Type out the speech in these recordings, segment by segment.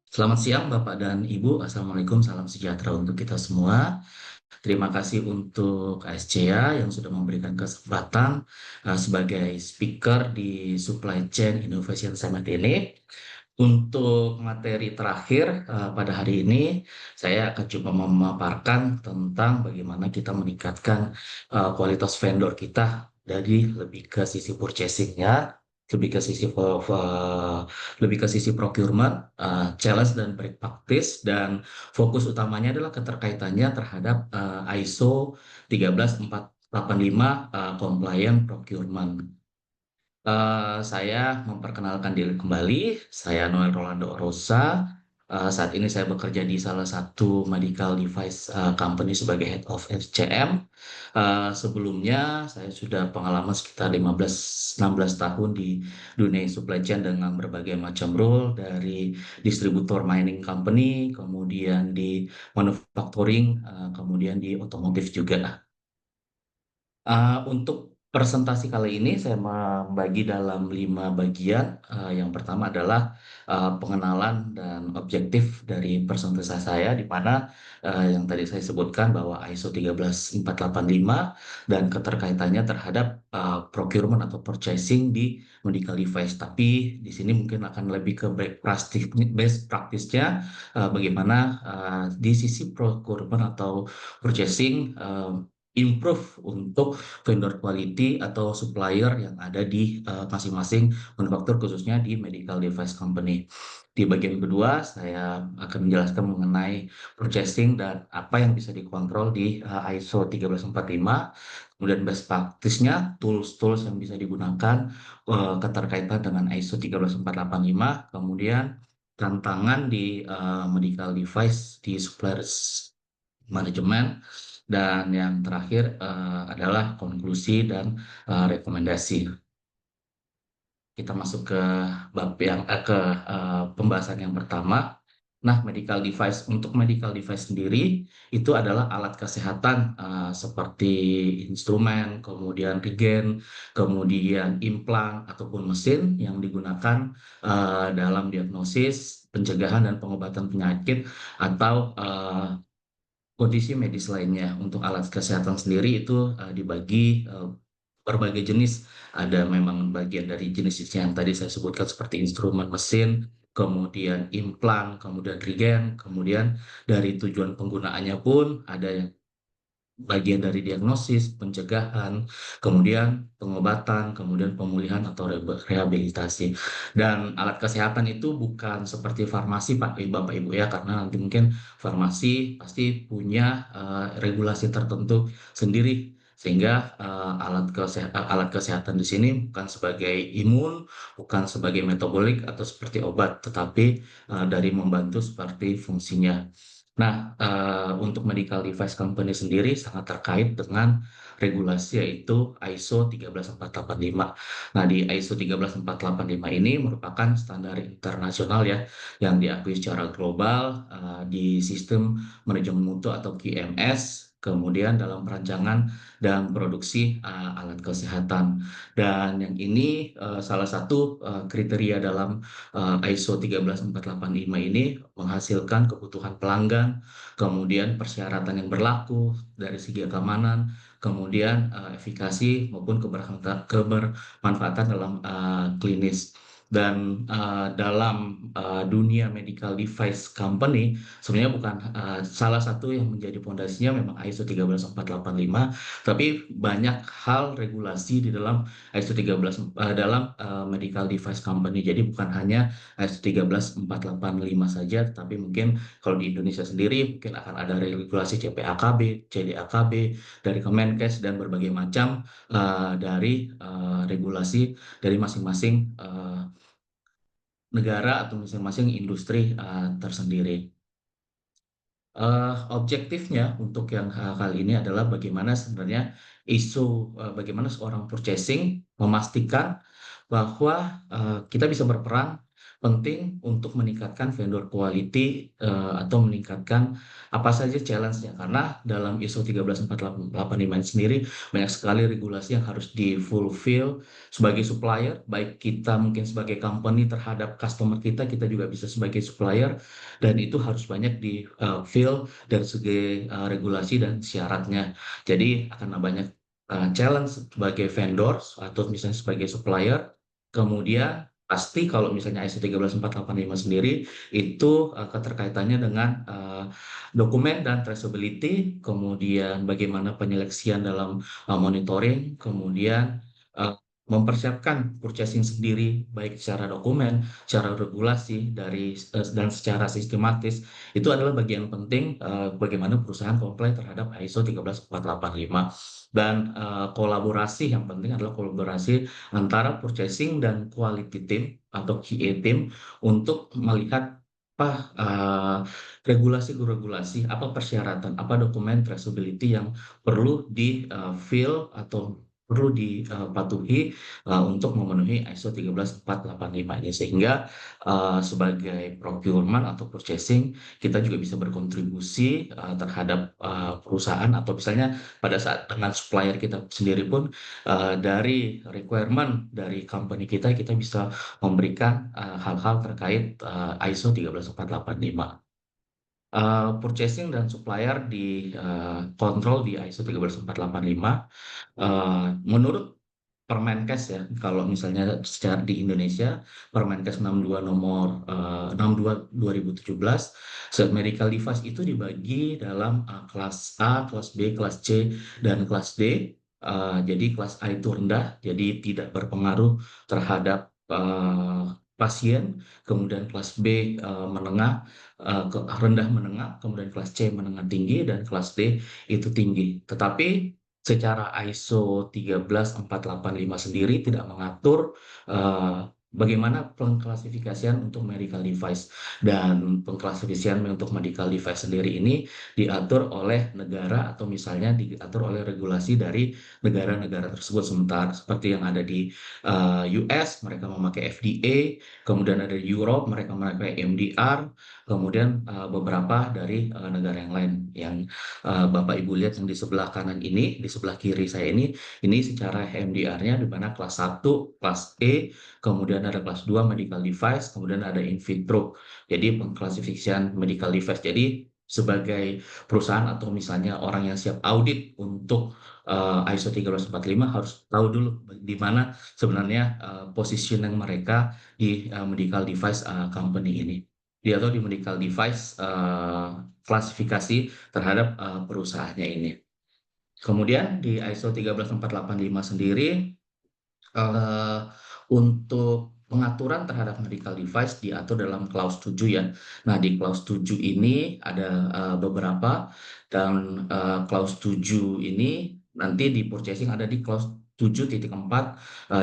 Selamat siang Bapak dan Ibu. Assalamualaikum, salam sejahtera untuk kita semua. Terima kasih untuk KSCA yang sudah memberikan kesempatan sebagai speaker di Supply Chain Innovation Summit ini. Untuk materi terakhir pada hari ini, saya akan coba memaparkan tentang bagaimana kita meningkatkan kualitas vendor kita dari lebih ke sisi purchasing-nya, lebih ke sisi lebih ke sisi procurement, challenge dan best practice, dan fokus utamanya adalah keterkaitannya terhadap ISO 13485 compliant procurement. Saya memperkenalkan diri kembali. Saya Noel Rolando Rosa. Saat ini saya bekerja di salah satu medical device company sebagai Head of SCM. Sebelumnya saya sudah pengalaman sekitar 15-16 tahun di dunia supply chain dengan berbagai macam role, dari distributor mining company, kemudian di manufacturing, kemudian di otomotif juga. Untuk presentasi kali ini saya membagi dalam 5 bagian. Yang pertama adalah pengenalan dan objektif dari presentasi saya, di mana yang tadi saya sebutkan bahwa ISO 13485 dan keterkaitannya terhadap procurement atau purchasing di medical device. Tapi di sini mungkin akan lebih ke best practice-nya, bagaimana di sisi procurement atau purchasing improve untuk vendor quality atau supplier yang ada di masing-masing manufaktur, khususnya di medical device company. Di bagian kedua, saya akan menjelaskan mengenai purchasing dan apa yang bisa dikontrol di ISO 13485, kemudian best practice-nya, tools-tools yang bisa digunakan, keterkaitan dengan ISO 13485, kemudian tantangan di medical device di suppliers manajemen, dan yang terakhir adalah konklusi dan rekomendasi. Kita masuk ke pembahasan yang pertama. Nah, medical device, untuk medical device sendiri itu adalah alat kesehatan seperti instrumen, kemudian regen, kemudian implan ataupun mesin yang digunakan dalam diagnosis, pencegahan dan pengobatan penyakit atau kondisi medis lainnya. Untuk alat kesehatan sendiri itu dibagi berbagai jenis. Ada memang bagian dari jenis-jenis yang tadi saya sebutkan seperti instrumen, mesin, kemudian implan, kemudian regen, kemudian dari tujuan penggunaannya pun ada yang bagian dari diagnosis, pencegahan, kemudian pengobatan, kemudian pemulihan atau rehabilitasi. Dan alat kesehatan itu bukan seperti farmasi, Bapak Ibu ya, karena nanti mungkin farmasi pasti punya regulasi tertentu sendiri. Sehingga alat kesehatan di sini bukan sebagai imun, bukan sebagai metabolik atau seperti obat, tetapi dari membantu seperti fungsinya. Nah, untuk medical device company sendiri sangat terkait dengan regulasi, yaitu ISO 13485. Nah, di ISO 13485 ini merupakan standar internasional ya, yang diakui secara global di sistem manajemen mutu atau QMS, kemudian dalam perancangan dan produksi alat kesehatan. Dan yang ini salah satu kriteria dalam ISO 13485 ini menghasilkan kebutuhan pelanggan, kemudian persyaratan yang berlaku dari segi keamanan, kemudian efikasi maupun kebermanfaatan dalam klinis. Dan dalam dunia medical device company, sebenarnya bukan salah satu yang menjadi fondasinya memang ISO 13485, tapi banyak hal regulasi di dalam ISO 13 dalam medical device company. Jadi bukan hanya ISO 13485 saja, tapi mungkin kalau di Indonesia sendiri mungkin akan ada regulasi CPAKB, CDAKB dari Kemenkes, dan berbagai macam dari regulasi dari masing-masing negara atau masing-masing industri tersendiri. Objektifnya untuk yang kali ini adalah bagaimana sebenarnya bagaimana seorang purchasing memastikan bahwa kita bisa berperan penting untuk meningkatkan vendor quality atau meningkatkan apa saja challenge-nya. Karena dalam ISO 13485 ini sendiri banyak sekali regulasi yang harus di-fulfill sebagai supplier, baik kita mungkin sebagai company terhadap customer kita, kita juga bisa sebagai supplier, dan itu harus banyak di-fill dari segi regulasi dan syaratnya. Jadi akan banyak challenge sebagai vendor atau misalnya sebagai supplier. Kemudian pasti kalau misalnya ISO 13485 sendiri itu keterkaitannya dengan dokumen dan traceability, kemudian bagaimana penyeleksian dalam monitoring, kemudian eh, mempersiapkan purchasing sendiri baik secara dokumen, secara regulasi dan secara sistematis. Itu adalah bagian penting bagaimana perusahaan comply terhadap ISO 13485. Dan kolaborasi yang penting adalah kolaborasi antara purchasing dan quality team atau QA team untuk melihat apa regulasi-regulasi, apa persyaratan, apa dokumen traceability yang perlu di-fill atau perlu dipatuhi untuk memenuhi ISO 13485 ini, sehingga sebagai procurement atau purchasing kita juga bisa berkontribusi terhadap perusahaan, atau misalnya pada saat dengan supplier kita sendiri pun dari requirement dari company kita, kita bisa memberikan hal-hal terkait ISO 13485. Purchasing dan supplier di kontrol di ISO 13485. Menurut Permenkes ya, kalau misalnya secara di Indonesia, Permenkes 62 nomor 62 2017, medical device itu dibagi dalam kelas A, kelas B, kelas C, dan kelas D. Jadi kelas A itu rendah, jadi tidak berpengaruh terhadap pasien. Kemudian kelas B menengah, rendah menengah, kemudian kelas C menengah tinggi, dan kelas D itu tinggi. Tetapi secara ISO 13485 sendiri tidak mengatur bagaimana pengklasifikasian untuk medical device, dan pengklasifikasian untuk medical device sendiri ini diatur oleh negara atau misalnya diatur oleh regulasi dari negara-negara tersebut. Sementara seperti yang ada di US, mereka memakai FDA, kemudian ada di Europe, mereka memakai MDR, kemudian beberapa dari negara yang lain yang Bapak Ibu lihat yang di sebelah kanan ini, di sebelah kiri saya ini secara MDR-nya di mana kelas 1, kelas E, kemudian ada kelas 2 medical device, kemudian ada in vitro. Jadi pengklasifikasian medical device. Jadi sebagai perusahaan atau misalnya orang yang siap audit untuk ISO 13485 harus tahu dulu di mana sebenarnya positioning mereka di medical device company ini. Dia tahu di medical device klasifikasi terhadap perusahaannya ini. Kemudian di ISO 13485 sendiri eh, untuk pengaturan terhadap medical device diatur dalam clause 7 ya. Nah, di clause 7 ini ada beberapa, dan clause 7 ini nanti di purchasing ada di clause 7.4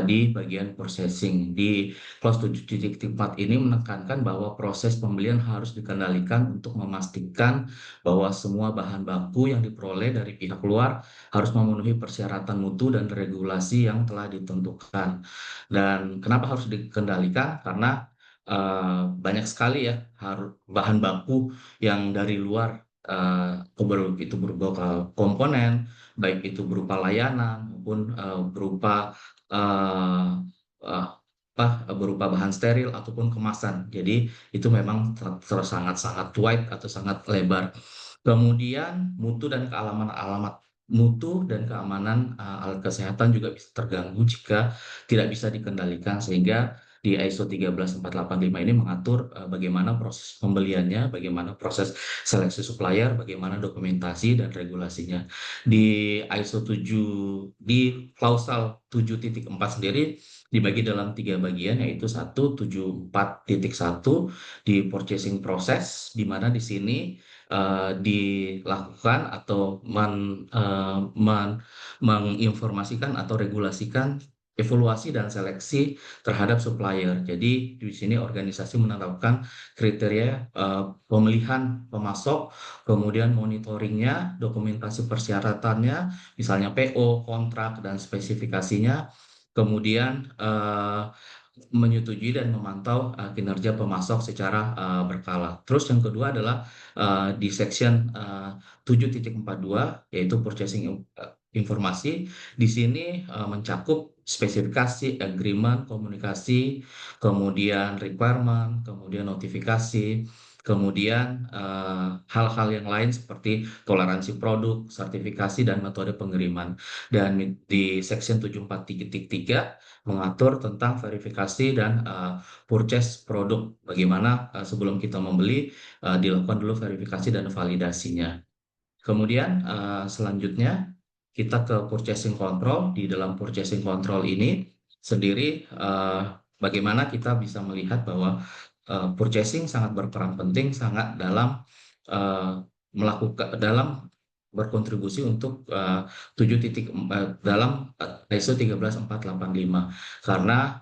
di bagian processing. Di clause 7.4 ini menekankan bahwa proses pembelian harus dikendalikan untuk memastikan bahwa semua bahan baku yang diperoleh dari pihak luar harus memenuhi persyaratan mutu dan regulasi yang telah ditentukan. Dan kenapa harus dikendalikan? Karena banyak sekali ya bahan baku yang dari luar, itu berupa komponen, baik itu berupa layanan maupun berupa eh, eh, berupa bahan steril ataupun kemasan. Jadi itu memang sangat-sangat wide atau sangat lebar. Kemudian mutu dan keamanan alat kesehatan juga bisa terganggu jika tidak bisa dikendalikan, sehingga di ISO 13485 ini mengatur bagaimana proses pembeliannya, bagaimana proses seleksi supplier, bagaimana dokumentasi dan regulasinya. Di ISO 7 di klausal 7.4 sendiri dibagi dalam 3 bagian, yaitu 174.1 di purchasing process, di mana di sini dilakukan atau menginformasikan atau regulasikan evaluasi dan seleksi terhadap supplier. Jadi di sini organisasi menetapkan kriteria pemilihan pemasok, kemudian monitoringnya, dokumentasi persyaratannya, misalnya PO, kontrak, dan spesifikasinya. Kemudian menyetujui dan memantau kinerja pemasok secara berkala. Terus yang kedua adalah di section 7.42 yaitu purchasing informasi. Di sini mencakup spesifikasi, agreement, komunikasi, kemudian requirement, kemudian notifikasi, kemudian hal-hal yang lain seperti toleransi produk, sertifikasi, dan metode pengiriman. Dan di section 74.3 mengatur tentang verifikasi dan purchase produk. Bagaimana sebelum kita membeli dilakukan dulu verifikasi dan validasinya. Kemudian selanjutnya kita ke purchasing control. Di dalam purchasing control ini sendiri bagaimana kita bisa melihat bahwa purchasing sangat berperan penting sangat dalam dalam berkontribusi untuk 7 titik dalam ISO 13485 karena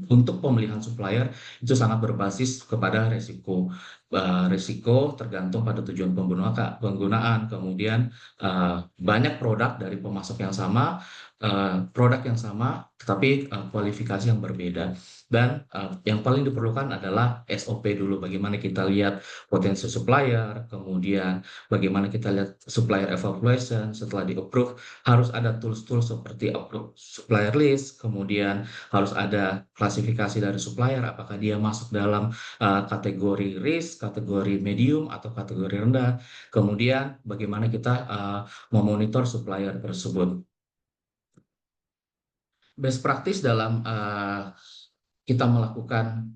untuk pemilihan supplier itu sangat berbasis kepada risiko tergantung pada tujuan penggunaan, kemudian banyak produk dari pemasok yang sama, produk yang sama tetapi kualifikasi yang berbeda. Dan yang paling diperlukan adalah SOP dulu, bagaimana kita lihat potensi supplier, kemudian bagaimana kita lihat supplier evaluation. Setelah di-approve harus ada tools-tools seperti approve supplier list, kemudian harus ada klasifikasi dari supplier, apakah dia masuk dalam kategori risk, kategori medium, atau kategori rendah. Kemudian bagaimana kita memonitor supplier tersebut. Best practice dalam kita melakukan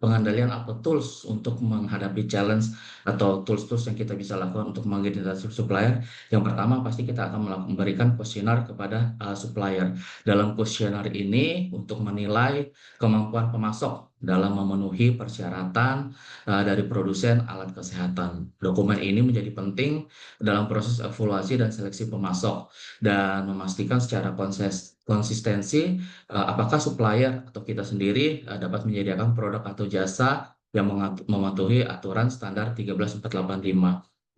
pengandalian atau tools untuk menghadapi challenge atau tools-tools yang kita bisa lakukan untuk mengidentifikasi supplier. Yang pertama pasti kita akan memberikan kuesioner kepada supplier. Dalam kuesioner ini untuk menilai kemampuan pemasok dalam memenuhi persyaratan dari produsen alat kesehatan. Dokumen ini menjadi penting dalam proses evaluasi dan seleksi pemasok dan memastikan secara konsistensi apakah supplier atau kita sendiri dapat menyediakan produk atau jasa yang mematuhi aturan standar 13485.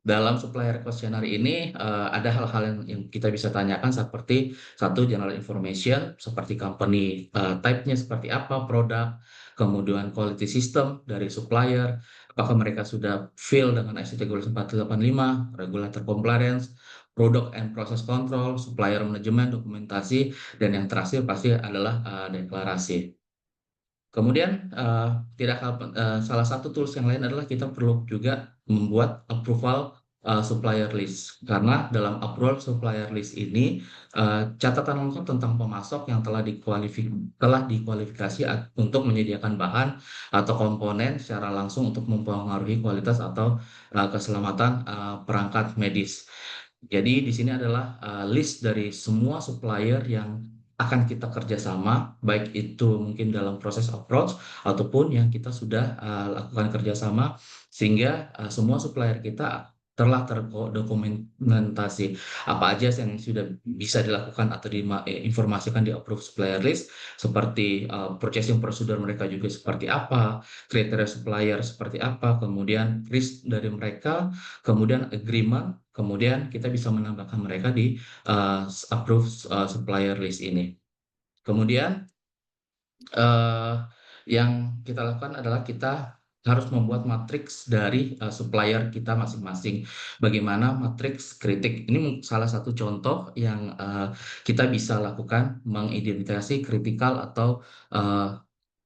Dalam supplier questionnaire ini ada hal-hal yang kita bisa tanyakan seperti satu general information seperti company type-nya seperti apa produk, kemudian quality system dari supplier, apakah mereka sudah fill dengan ISO 13485, regulator compliance, product and process control, supplier management, dokumentasi, dan yang terakhir pasti adalah deklarasi. Kemudian salah satu tools yang lain adalah kita perlu juga membuat approval supplier list, karena dalam approval supplier list ini catatan lengkap tentang pemasok yang telah dikualifikasi untuk menyediakan bahan atau komponen secara langsung untuk mempengaruhi kualitas atau keselamatan perangkat medis. Jadi di sini adalah list dari semua supplier yang akan kita kerjasama, baik itu mungkin dalam proses approach ataupun yang kita sudah lakukan kerjasama, sehingga semua supplier kita telah terdokumentasi apa aja yang sudah bisa dilakukan atau diinformasikan di approve supplier list, seperti purchasing procedure mereka juga seperti apa, kriteria supplier seperti apa, kemudian risk dari mereka, kemudian agreement, kemudian kita bisa menambahkan mereka di approve supplier list ini. Kemudian yang kita lakukan adalah kita harus membuat matriks dari supplier kita masing-masing. Bagaimana matriks kritik? Ini salah satu contoh yang kita bisa lakukan mengidentifikasi kritikal atau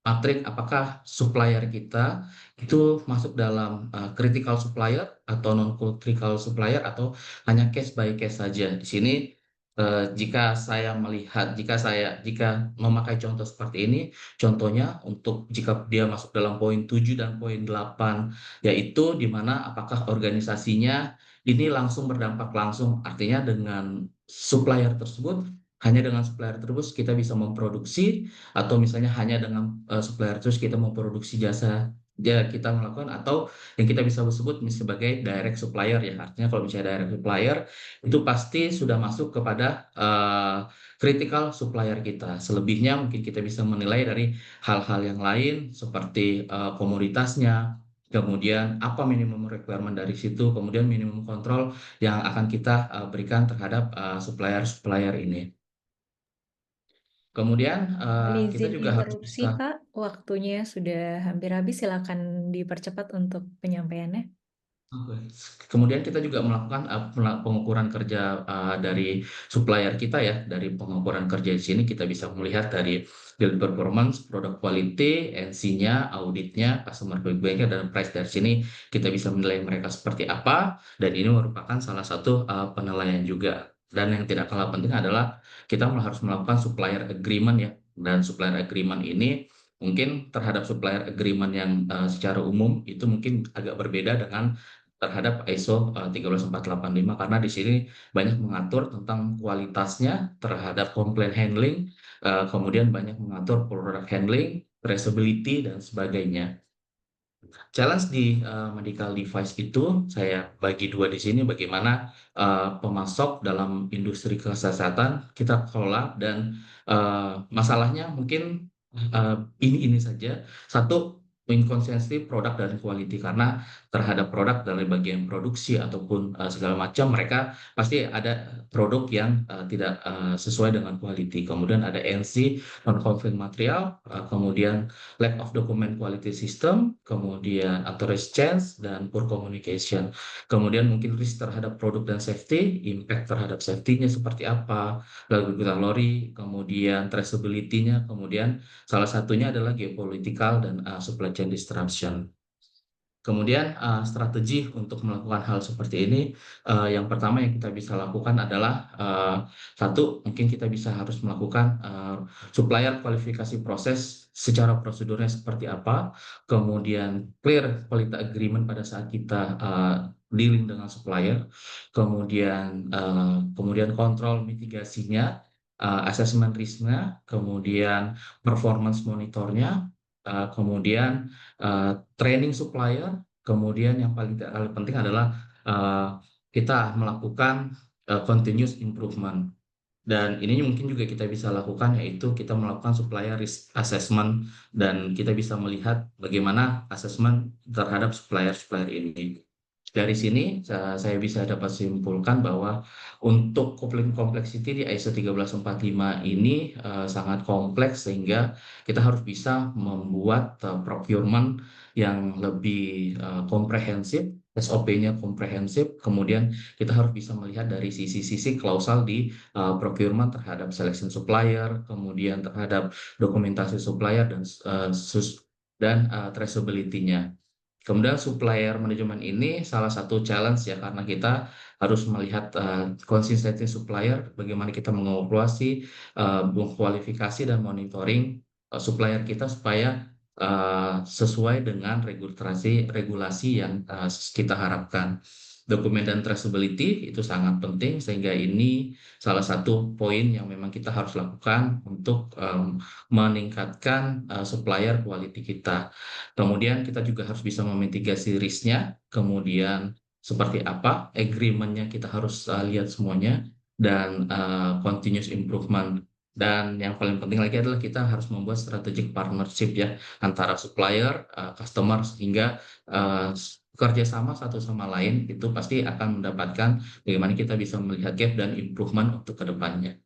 matriks apakah supplier kita itu masuk dalam critical supplier atau non-critical supplier atau hanya case by case saja. Di sini jika memakai contoh seperti ini, contohnya untuk jika dia masuk dalam poin 7 dan poin 8, yaitu di mana apakah organisasinya ini langsung berdampak langsung, artinya dengan supplier tersebut, hanya dengan supplier tersebut kita bisa memproduksi, atau misalnya hanya dengan supplier terus kita memproduksi jasa ya kita melakukan, atau yang kita bisa sebut sebagai direct supplier ya, artinya kalau misalnya direct supplier itu pasti sudah masuk kepada critical supplier kita. Selebihnya mungkin kita bisa menilai dari hal-hal yang lain seperti komoditasnya, kemudian apa minimum requirement dari situ, kemudian minimum kontrol yang akan kita berikan terhadap supplier-supplier ini. Kemudian Mohon kita izin juga harus interupsi, bisa. Pak. Waktunya sudah hampir habis. Silakan dipercepat untuk penyampaiannya. Oke. Kemudian kita juga melakukan pengukuran kerja dari supplier kita ya. Dari pengukuran kerja di sini kita bisa melihat dari build performance, product quality, NC-nya, auditnya, customer feedback-nya, dan price. Dari sini kita bisa menilai mereka seperti apa. Dan ini merupakan salah satu penilaian juga. Dan yang tidak kalah penting adalah kita harus melakukan supplier agreement ya. Dan supplier agreement ini mungkin terhadap supplier agreement yang secara umum itu mungkin agak berbeda dengan terhadap ISO 13485 karena di sini banyak mengatur tentang kualitasnya terhadap complaint handling, kemudian banyak mengatur product handling, traceability dan sebagainya. Challenge di medical device itu saya bagi dua di sini bagaimana pemasok dalam industri kesehatan kita kelola dan masalahnya mungkin ini saja. Satu, inkonsistensi produk dan quality karena terhadap produk dari bagian produksi ataupun segala macam mereka pasti ada produk yang tidak sesuai dengan quality. Kemudian ada NC non-conforming material, kemudian lack of document quality system, kemudian authorized change, dan poor communication. Kemudian mungkin risk terhadap produk dan safety, impact terhadap safety-nya seperti apa, lalu kalori, kemudian traceability-nya, kemudian salah satunya adalah geopolitical dan supply chain disruption. Kemudian strategi untuk melakukan hal seperti ini, yang pertama yang kita bisa lakukan adalah satu, mungkin kita bisa harus melakukan supplier kualifikasi proses secara prosedurnya seperti apa, kemudian clear quality agreement pada saat kita dealing dengan supplier, kemudian kontrol mitigasinya, assessment risk-nya, kemudian performance monitornya, kemudian training supplier, kemudian yang paling penting adalah eh, kita melakukan continuous improvement. Dan ini mungkin juga kita bisa lakukan yaitu kita melakukan supplier risk assessment dan kita bisa melihat bagaimana assessment terhadap supplier-supplier ini. Dari sini saya bisa dapat simpulkan bahwa untuk coupling complexity di ISO 1345 ini sangat kompleks sehingga kita harus bisa membuat procurement yang lebih komprehensif, SOP-nya komprehensif, kemudian kita harus bisa melihat dari sisi-sisi klausal di procurement terhadap selection supplier, kemudian terhadap dokumentasi supplier dan traceability-nya. Kemudian supplier manajemen ini salah satu challenge ya karena kita harus melihat konsistensi supplier, bagaimana kita mengevaluasi, mengkualifikasi dan monitoring supplier kita supaya sesuai dengan regulasi yang kita harapkan. Dokumen dan traceability itu sangat penting sehingga ini salah satu poin yang memang kita harus lakukan untuk meningkatkan supplier quality kita. Kemudian kita juga harus bisa memitigasi risknya, kemudian seperti apa agreement-nya kita harus lihat semuanya, dan continuous improvement. Dan yang paling penting lagi adalah kita harus membuat strategic partnership ya antara supplier, customer sehingga uh, kerjasama satu sama lain itu pasti akan mendapatkan bagaimana kita bisa melihat gap dan improvement untuk kedepannya.